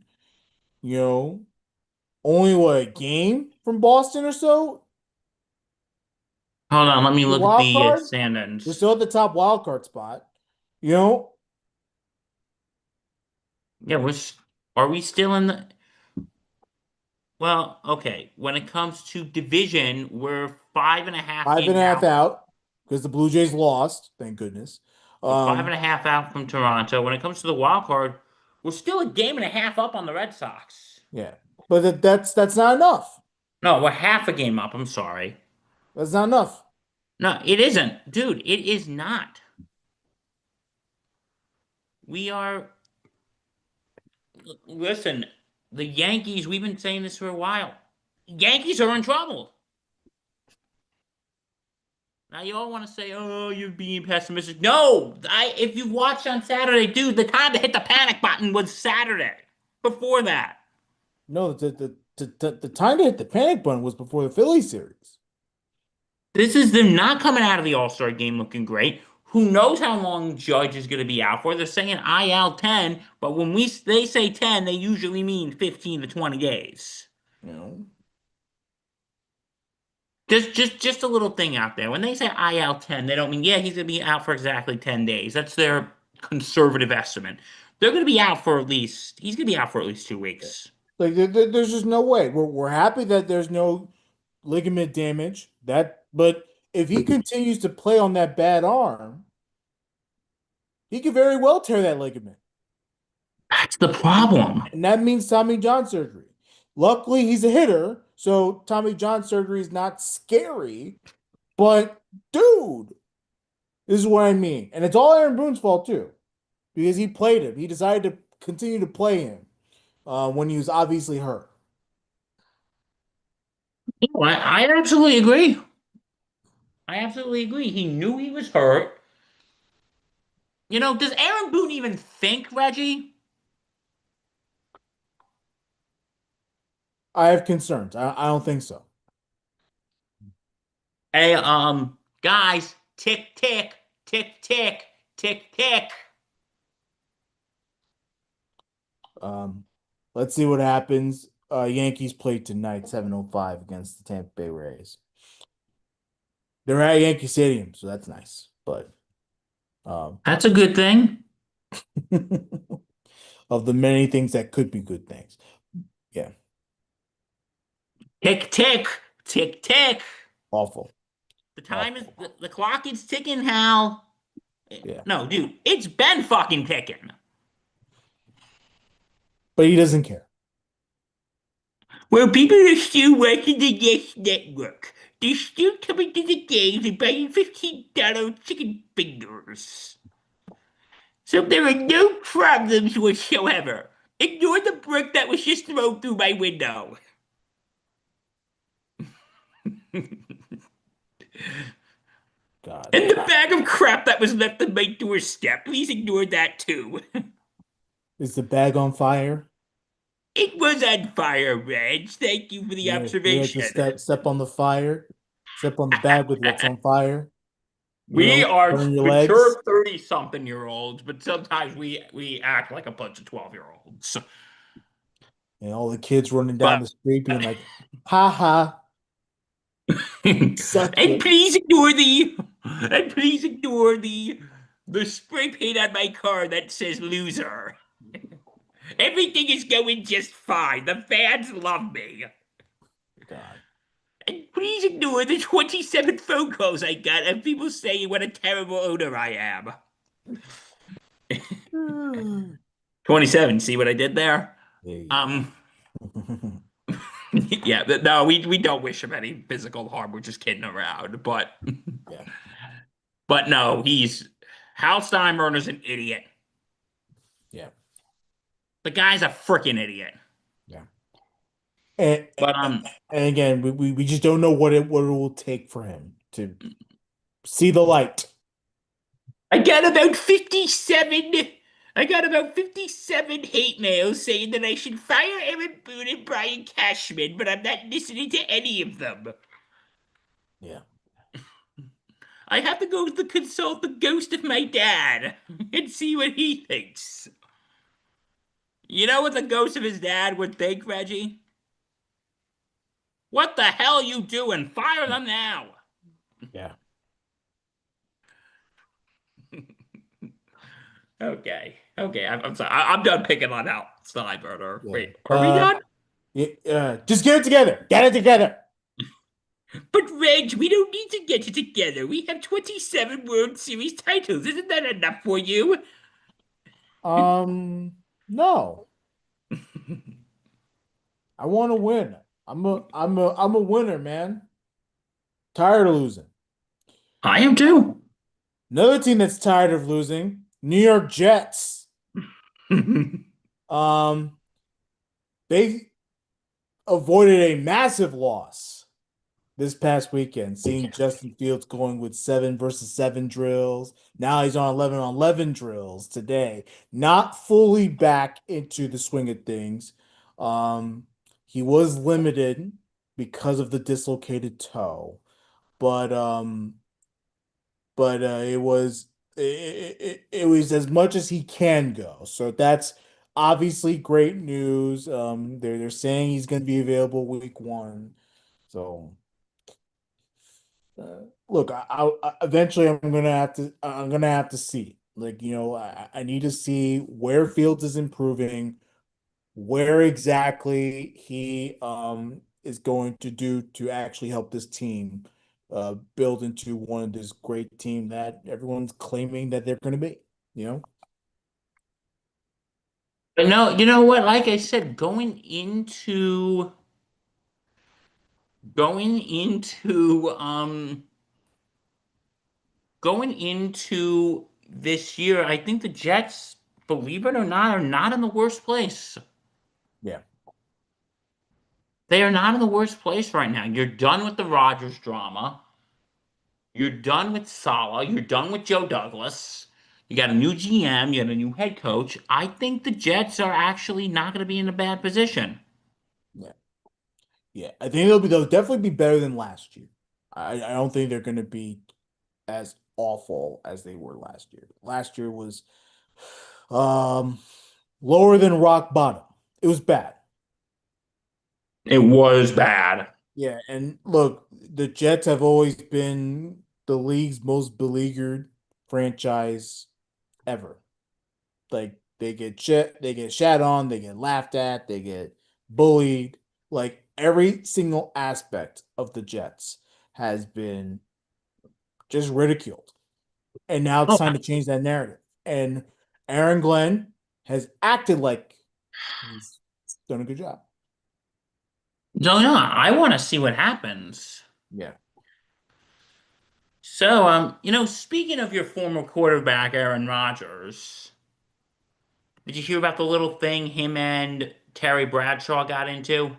A: You know, only what, a game from Boston or so.
B: Hold on, let me
A: The
B: look at
A: wild
B: the
A: card. We're
B: standings.
A: still at the top wild card spot. You know,
B: Yeah, are we still in the? Well, okay. When it comes to division, we're 5.5
A: five and
B: games
A: a half
B: out.
A: out because the Blue Jays lost. Thank goodness.
B: We're five
A: Um,
B: and a half out from Toronto. When it comes to the wild card, we're still a game and a half up on the Red Sox.
A: yeah, but that's not enough.
B: No, we're half a game up. I'm sorry.
A: That's not enough.
B: No, it isn't. Dude, it is not. We are, listen, the Yankees, we've been saying this for a while. Yankees are in trouble. Now you all want to say, "Oh, you're being pessimistic." No, if you watched on Saturday, dude, the time to hit the panic button was Saturday. Before that,
A: No, the time to hit the panic button was before the Philly series.
B: this is them not coming out of the All-Star game looking great. Who knows how long Judge is going to be out for? They're saying IL 10, but when they say 10, they usually mean 15 to 20 days.
A: You know,
B: Just a little thing out there. When they say IL 10, they don't mean, yeah, he's going to be out for exactly 10 days. That's their conservative estimate. They're going to be out for at least, he's going to be out for at least 2 weeks.
A: like there's just no way. We're happy that there's no ligament damage. But if he continues to play on that bad arm, he could very well tear that ligament.
B: That's the problem.
A: And that means Tommy John surgery. Luckily, he's a hitter, so Tommy John surgery is not scary. But dude, this is what I mean. And it's all Aaron Boone's fault too, because he played him. He decided to continue to play him when he was obviously hurt.
B: I absolutely agree. I absolutely agree. He knew he was hurt. Does Aaron Boone even think, Reggie?
A: I have concerns. I don't think so.
B: Hey, guys, tick, tick, tick, tick, tick, tick.
A: Um, let's see what happens. Yankees play tonight, 7:05 against the Tampa Bay Rays. They're at Yankee Stadium, so that's nice. But um,
B: That's a good thing.
A: of the many things that could be good things. Yeah,
B: Tick, tick, tick, tick.
A: awful.
B: The time is,
A: Awful.
B: the clock is ticking, Hal.
A: Yeah.
B: No, dude, it's been fucking ticking.
A: But he doesn't care.
B: Well, people are still watching the Yes Network. They're still coming to the games and buying $15 chicken fingers. So there are no problems whatsoever. Ignore the brick that was just thrown through my window.
A: God.
B: And the bag of crap that was left on my doorstep. Please ignore that too.
A: Is the bag on fire?
B: It was on fire, Reg. Thank you for the
A: You like to
B: observation.
A: step on the fire, step on the bag with what's on fire.
B: We are
A: Burn your legs.
B: mature 30-something-year-olds, but sometimes we act like a bunch of 12-year-olds.
A: And all the kids running down
B: But
A: the street being like, ha ha, suck
B: and
A: it.
B: please ignore the spray paint on my car that says loser. Everything is going just fine. The fans love me.
A: God.
B: And please ignore the 27 phone calls I got of people saying what a terrible owner I am. 27, see what I did there?
A: There you
B: Um,
A: go.
B: yeah, no, we don't wish him any physical harm. We're just kidding around.
A: Yeah,
B: But no, Hal Steinbrenner's an idiot.
A: yeah,
B: The guy's a freaking idiot.
A: yeah. And,
B: But
A: and again, we just don't know what it will take for him to see the light.
B: I got about 57. I got about 57 hate mails saying that I should fire Aaron Boone and Brian Cashman, but I'm not listening to any of them.
A: Yeah.
B: I have to go to consult the ghost of my dad and see what he thinks. You know what the ghost of his dad would think, Reggie? What the hell you doing? Fire them now.
A: Yeah.
B: Okay. Okay, I'm sorry. I'm done picking on Al Steinbrenner.
A: Yeah.
B: Wait, are we done?
A: Yeah, just get it together. Get it together.
B: But Reg, we don't need to get it together. We have 27 World Series titles. Isn't that enough for you?
A: No. I want to win. I'm a winner, man. Tired of losing.
B: I am too.
A: Another team that's tired of losing, New York Jets. Um, they avoided a massive loss this past weekend, seeing Justin Fields going with 7 versus 7 drills. Now he's on 11 on 11 drills today. Not fully back into the swing of things. He was limited because of the dislocated toe, but it was as much as he can go. So that's obviously great news. They're saying he's going to be available week 1. So look, eventually I'm gonna have to see. Like, I need to see where Fields is improving, where exactly he is going to do to actually help this team build into one of this great team that everyone's claiming that they're going to be, you know?
B: But no, you know what? Like I said, going into going into this year, I think the Jets, believe it or not, are not in the worst place.
A: Yeah.
B: They are not in the worst place right now. You're done with the Rodgers drama. You're done with Saleh. You're done with Joe Douglas. You got a new GM. You got a new head coach. I think the Jets are actually not going to be in a bad position.
A: Yeah. Yeah. I think they'll definitely be better than last year. I don't think they're going to be as awful as they were last year. Last year was um lower than rock bottom. It was bad.
B: It was bad.
A: Yeah, and look, the Jets have always been the league's most beleaguered franchise ever. Like they get shat on, they get laughed at, they get bullied. Like every single aspect of the Jets has been just ridiculed. And now it's
B: Oh,
A: time to change that narrative. And Aaron Glenn has acted like he's done a good job.
B: no, no. I want to see what happens.
A: Yeah.
B: So, speaking of your former quarterback, Aaron Rodgers, did you hear about the little thing him and Terry Bradshaw got into?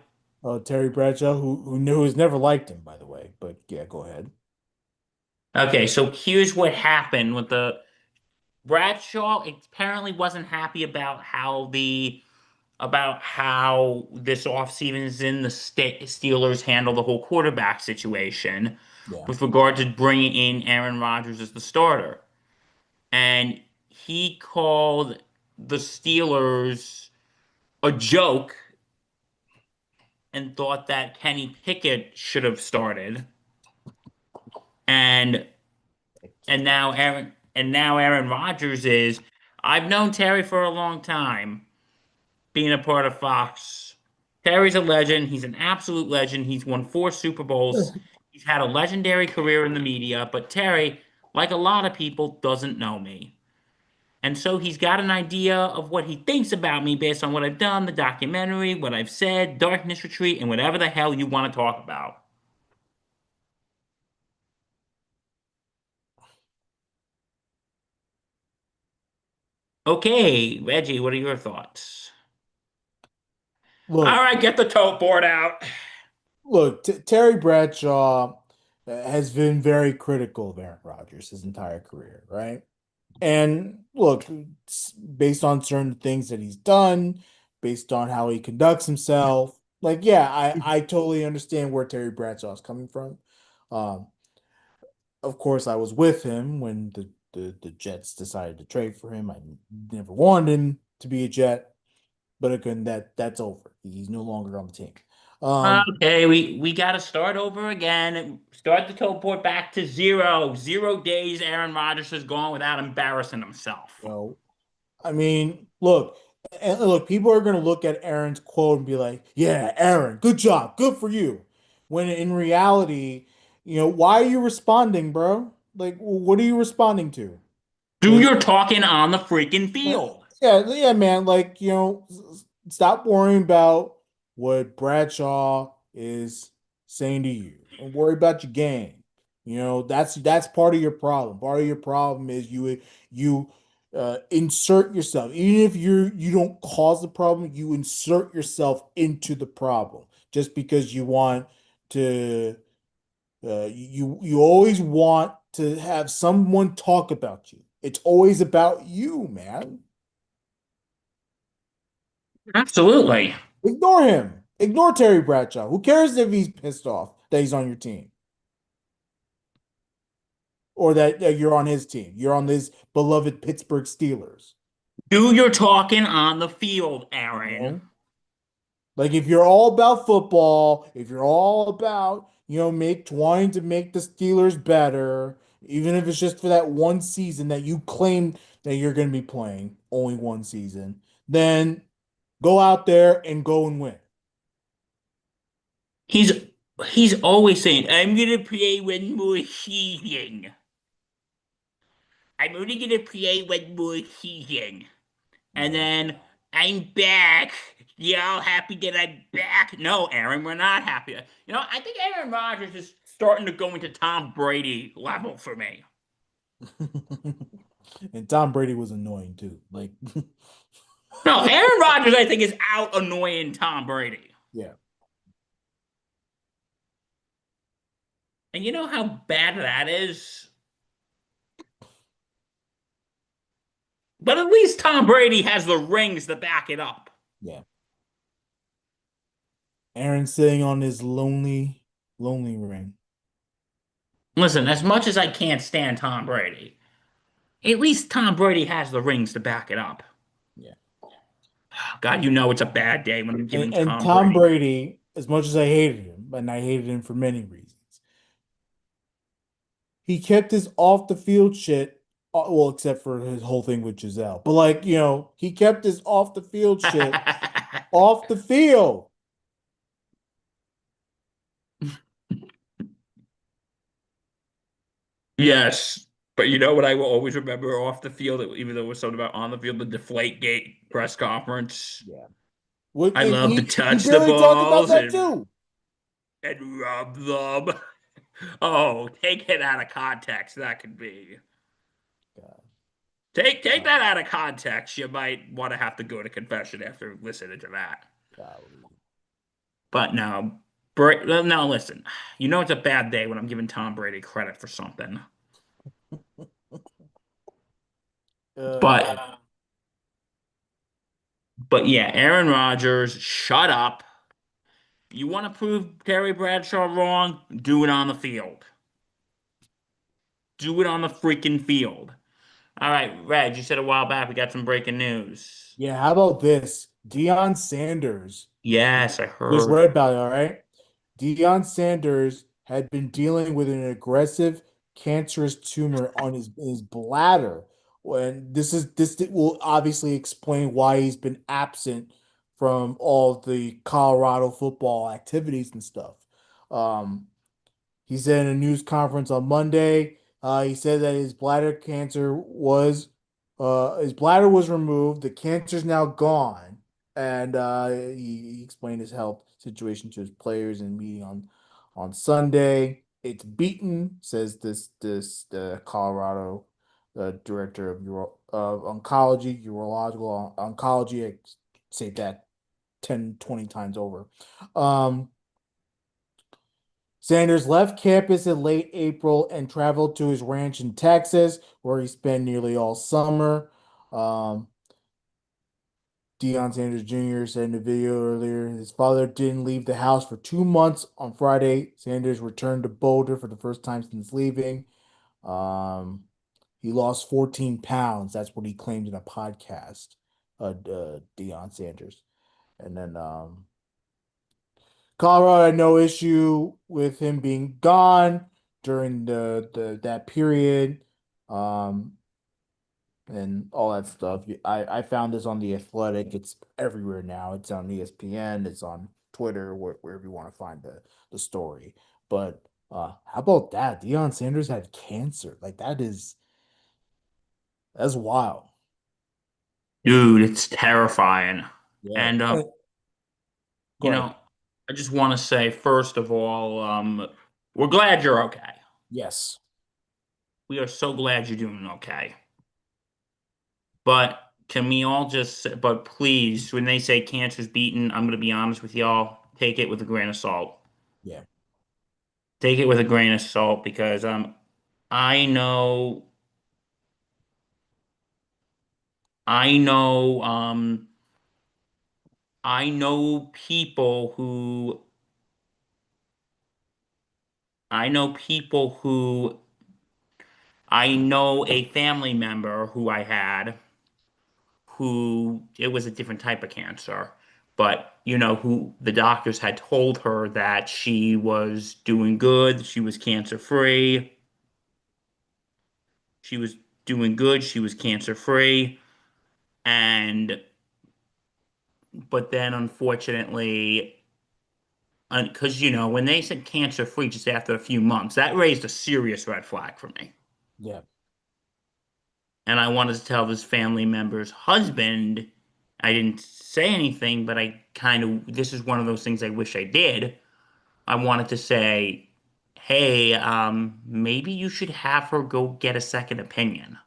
A: Terry Bradshaw, who's never liked him, by the way. But yeah, go ahead.
B: Okay, so here's what happened with the Bradshaw apparently wasn't happy about how this offseason the Steelers handle the whole quarterback situation
A: Yeah.
B: with regard to bringing in Aaron Rodgers as the starter. And he called the Steelers a joke and thought that Kenny Pickett should have started. And now Aaron Rodgers is I've known Terry for a long time, being a part of Fox. Terry's a legend. He's an absolute legend. He's won 4 Super Bowls. He's had a legendary career in the media, but Terry, like a lot of people, doesn't know me. And so he's got an idea of what he thinks about me based on what I've done, the documentary, what I've said, Darkness Retreat, and whatever the hell you want to talk about. Okay, Reggie, what are your thoughts? All
A: Look,
B: right, get the tote board out.
A: look, Terry Bradshaw has been very critical of Aaron Rodgers his entire career, right? And look, based on certain things that he's done, based on how he conducts himself, like, yeah, I totally understand where Terry Bradshaw is coming from. Um, of course, I was with him when the Jets decided to trade for him. I never wanted him to be a Jet, but again, that's over. He's no longer on the team. Um,
B: Okay, we got to start over again. Start the tote board back to 0. 0 days Aaron Rodgers has gone without embarrassing himself.
A: you know, I mean, look, and look, people are gonna look at Aaron's quote and be like, "Yeah, Aaron, good job, good for you." When in reality, why are you responding, bro? Like, what are you responding to?
B: Do
A: Like,
B: your talking on the freaking
A: uh,
B: field.
A: yeah, man. Like, stop worrying about what Bradshaw is saying to you, and worry about your game. That's part of your problem. Part of your problem is you insert yourself, even if you don't cause the problem, you insert yourself into the problem just because you want to. You always want to have someone talk about you. It's always about you, man.
B: Absolutely.
A: Ignore him. Ignore Terry Bradshaw. Who cares if he's pissed off that he's on your team or that you're on his team? You're on his beloved Pittsburgh Steelers.
B: Do your talking on the field,
A: You
B: Aaron.
A: know, like if you're all about football, if you're all about make wanting to make the Steelers better, even if it's just for that one season that you claim that you're going to be playing, only one season, then go out there and go and win.
B: He's he's always saying, "I'm gonna play one more season. I'm only gonna play one more season, and
A: Yeah.
B: then I'm back. You're all happy that I'm back." No, Aaron, we're not happy. I think Aaron Rodgers is starting to go into Tom Brady level for me.
A: And Tom Brady was annoying too. Like,
B: No, Aaron Rodgers, I think, is out annoying Tom Brady.
A: yeah.
B: And you know how bad that is? But at least Tom Brady has the rings to back it up.
A: Yeah. Aaron sitting on his lonely, lonely ring.
B: Listen, as much as I can't stand Tom Brady, at least Tom Brady has the rings to back it up.
A: Yeah.
B: God, you know it's a bad day when I'm
A: And,
B: giving
A: and
B: Tom
A: Tom
B: Brady.
A: Brady, as much as I hated him, and I hated him for many reasons, he kept his off the field shit. Well, except for his whole thing with Giselle. But like, he kept his off the field shit off the field.
B: Yes. But you know what I will always remember off the field, even though it was something about on the field, the Deflate Gate press conference.
A: Yeah. What
B: I
A: and
B: love to
A: he
B: touch the
A: barely talked about
B: balls
A: that too.
B: and rub them. Oh, take it out of context. That could be.
A: God,
B: Take
A: God,
B: that out of context. You might want to have to go to confession after listening to that.
A: golly.
B: But no, no, listen. You know it's a bad day when I'm giving Tom Brady credit for something.
A: Uh,
B: But but yeah, Aaron Rodgers, shut up. You want to prove Terry Bradshaw wrong? Do it on the field. Do it on the freaking field. All right, Reg, you said a while back we got some breaking news.
A: yeah, how about this? Deion Sanders.
B: Yes, I
A: Just
B: heard.
A: read about it, all right? Deion Sanders had been dealing with an aggressive cancerous tumor on his bladder. When this will obviously explain why he's been absent from all the Colorado football activities and stuff. Um, he said in a news conference on Monday, he said that his bladder was removed. The cancer's now gone, and he explained his health situation to his players in a meeting on Sunday. It's beaten, says this the Colorado director of oncology, urological oncology. I say that 10, 20 times over. Um, Sanders left campus in late April and traveled to his ranch in Texas, where he spent nearly all summer. Um, Deion Sanders Jr. said in the video earlier his father didn't leave the house for 2 months. On Friday, Sanders returned to Boulder for the first time since leaving. Um, he lost 14 pounds. That's what he claimed in a podcast, Deion Sanders. And then Colorado had no issue with him being gone during the that period, um, and all that stuff. I found this on The Athletic. It's everywhere now. It's on ESPN. It's on Twitter, wherever you want to find the story. But how about that? Deion Sanders had cancer. Like that's wild.
B: Dude, it's terrifying.
A: Yeah.
B: And
A: Go
B: you
A: ahead.
B: know, I just want to say, first of all, we're glad you're okay.
A: Yes.
B: We are so glad you're doing okay. But can we all but please, when they say cancer's beaten, I'm gonna be honest with y'all, take it with a grain of salt.
A: Yeah.
B: Take it with a grain of salt because I know I know I know people who I know people who I know a family member who I had who it was a different type of cancer, but who the doctors had told her that she was doing good, she was cancer free, she was doing good, she was cancer free, and but then unfortunately, because when they said cancer free just after a few months, that raised a serious red flag for me.
A: Yeah.
B: And I wanted to tell this family member's husband, I didn't say anything, but this is one of those things I wish I did. I wanted to say, hey, maybe you should have her go get a second opinion.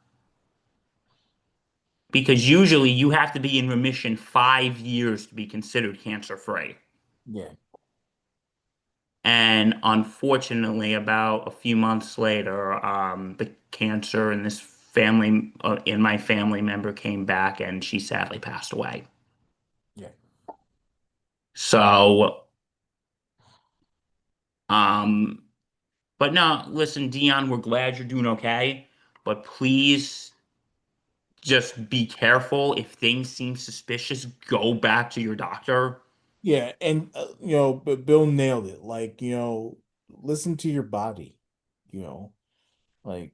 B: Because usually you have to be in remission 5 years to be considered cancer free.
A: Yeah.
B: And unfortunately, about a few months later, the cancer in my family member came back and she sadly passed away.
A: Yeah.
B: So, um, but no, listen, Dion, we're glad you're doing okay, but please just be careful. If things seem suspicious, go back to your doctor.
A: Yeah, and but Bill nailed it. Like, listen to your body. You know, like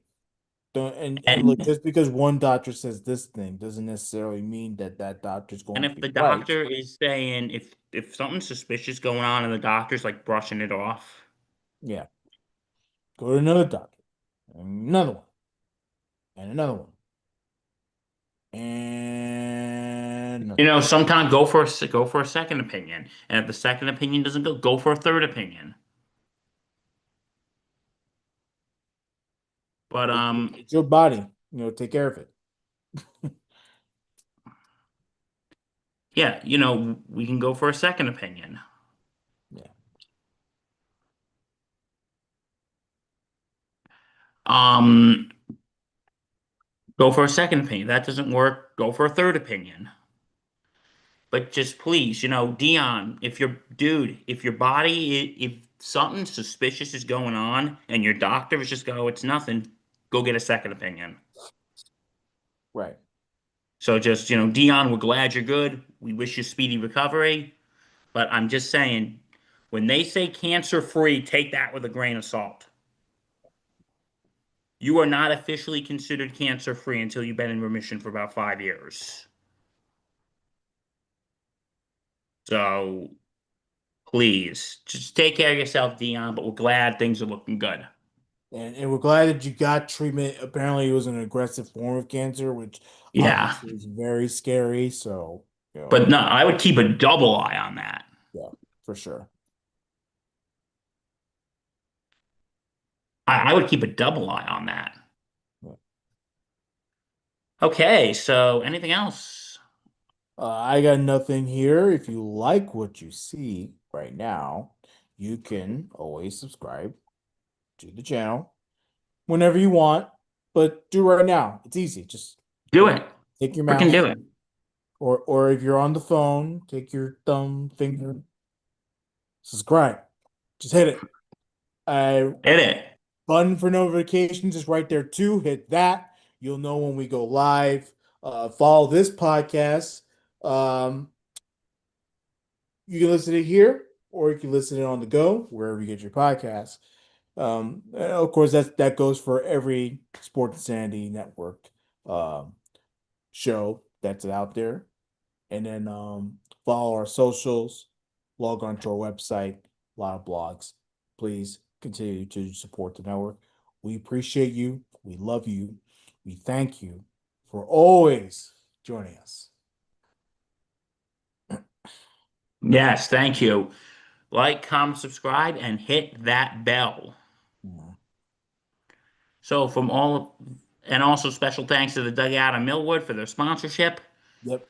A: don't and look,
B: And
A: just because one doctor says this thing doesn't necessarily mean that that doctor's
B: and
A: going to
B: if
A: be
B: the
A: right.
B: doctor is saying if something's suspicious going on and the doctor's like brushing it off,
A: Yeah, go to another doctor, and another one, and another one, and another one.
B: sometimes go for a second opinion. And if the second opinion doesn't go for a third opinion. But
A: It's your body. Take care of it.
B: yeah, we can go for a second opinion.
A: Yeah,
B: Um, Go for a second opinion. That doesn't work. Go for a third opinion. But just please, Dion, if your body, if something suspicious is going on and your doctor is just go, it's nothing, go get a second opinion.
A: right.
B: So just, Dion, we're glad you're good. We wish you speedy recovery. But I'm just saying, when they say cancer free, take that with a grain of salt. You are not officially considered cancer free until you've been in remission for about 5 years. So please, just take care of yourself, Dion. But we're glad things are looking good.
A: And we're glad that you got treatment. Apparently, it was an aggressive form of cancer, which
B: Yeah,
A: obviously is very scary. So,
B: but no, I would keep a double eye on that.
A: yeah, for sure.
B: I would keep a double eye on that.
A: Yeah.
B: Okay, so anything else?
A: I got nothing here. If you like what you see right now, you can always subscribe to the channel whenever you want, but do it right now. It's easy. Just
B: Do
A: go,
B: it.
A: take your
B: Freaking
A: mouse,
B: do it.
A: or if you're on the phone, take your thumb finger, subscribe. Just hit it. I
B: Hit it.
A: Button for notifications is right there too. Hit that. You'll know when we go live. Follow this podcast. Um, you can listen to it here, or you can listen to it on the go, wherever you get your podcasts. And of course, that goes for every Sports Insanity Network um, show that's out there. And then follow our socials, log on to our website, a lot of blogs. Please continue to support the network. We appreciate you. We love you. We thank you for always joining us.
B: Yes, thank you. Like, comment, subscribe, and hit that bell.
A: Mhm.
B: So from all, and also special thanks to the Dugout and Millwood for their sponsorship.
A: Yep.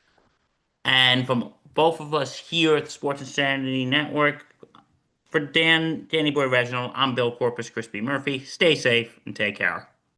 B: And from both of us here at the Sports Insanity Network, for Danny Boy Reginald, I'm Bill Corpus Crispy Murphy. Stay safe and take care.